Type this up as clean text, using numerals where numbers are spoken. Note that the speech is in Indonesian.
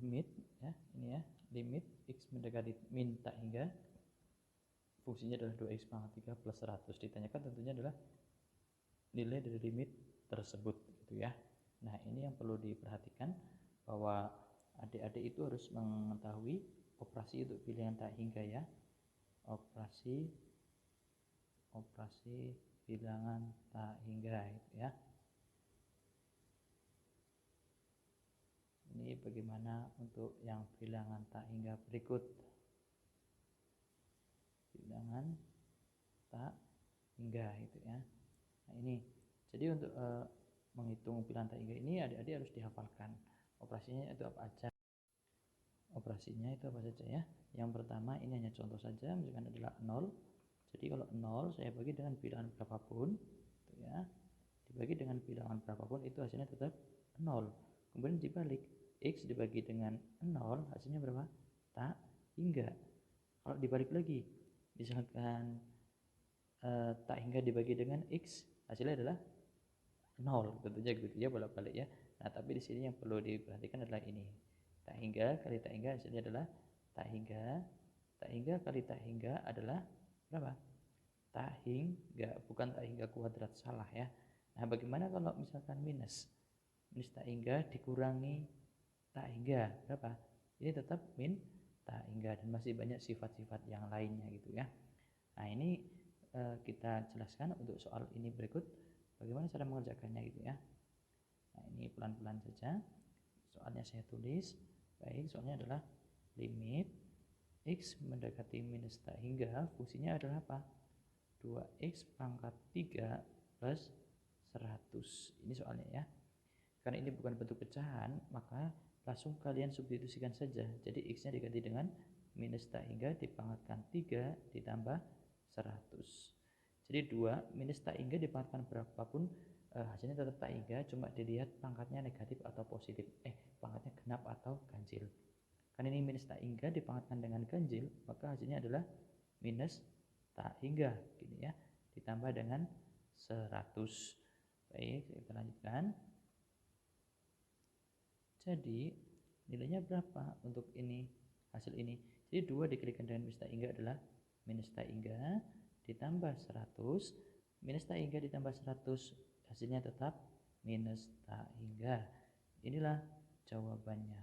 limit ya, ini ya, limit x mendekati min tak hingga, fungsinya adalah 2x pangkat 3 plus 100. Ditanyakan tentunya adalah nilai dari limit tersebut gitu ya. Nah, ini yang perlu diperhatikan, bahwa adik-adik itu harus mengetahui operasi untuk bilangan tak hingga ya. Operasi bilangan tak hingga gitu ya. Ini bagaimana untuk yang bilangan tak hingga berikut. Bilangan tak hingga itu ya. Nah, ini jadi untuk menghitung bilangan tak hingga ini adik-adik harus dihafalkan operasinya itu apa aja. Operasinya itu apa saja ya. Yang pertama, ini hanya contoh saja, misalkan adalah 0. Jadi kalau 0 saya bagi dengan bilangan berapapun gitu ya, dibagi dengan bilangan berapapun itu hasilnya tetap 0. Kemudian dibalik, x dibagi dengan 0 hasilnya berapa? Tak hingga. Kalau dibalik lagi, misalkan tak hingga dibagi dengan x hasilnya adalah 0, tentunya gitu ya, bolak-balik ya. Nah, tapi di sini yang perlu diperhatikan adalah ini, tak hingga kali tak hingga hasilnya adalah tak hingga kali tak hingga adalah berapa? Tak hingga, bukan tak hingga kuadrat, salah ya. Nah, bagaimana kalau misalkan minus tak hingga dikurangi tak hingga berapa? Ini tetap min tak hingga, dan masih banyak sifat-sifat yang lainnya gitu ya. Nah, ini kita jelaskan untuk soal ini berikut bagaimana cara mengerjakannya gitu ya. Nah, ini pelan-pelan saja. Soalnya saya tulis. Baik, soalnya adalah limit x mendekati minus tak hingga, fungsinya adalah apa? 2x pangkat 3 plus 100. Ini soalnya ya. Karena ini bukan bentuk pecahan, maka langsung kalian substitusikan saja. Jadi x-nya diganti dengan minus tak hingga dipangkatkan 3 ditambah 100. Jadi 2 minus tak hingga dipangkatkan berapapun hasilnya tetap tak hingga, cuma dilihat pangkatnya negatif atau positif. Pangkatnya genap atau ganjil. Kan ini minus tak hingga dipangkatkan dengan ganjil, maka hasilnya adalah minus tak hingga gini ya, ditambah dengan 100. Baik, kita lanjutkan. Jadi nilainya berapa untuk ini, hasil ini? Jadi 2 dikalikan dengan minus tak hingga adalah minus tak hingga ditambah 100. Minus tak hingga ditambah 100 hasilnya tetap minus tak hingga. Inilah jawabannya.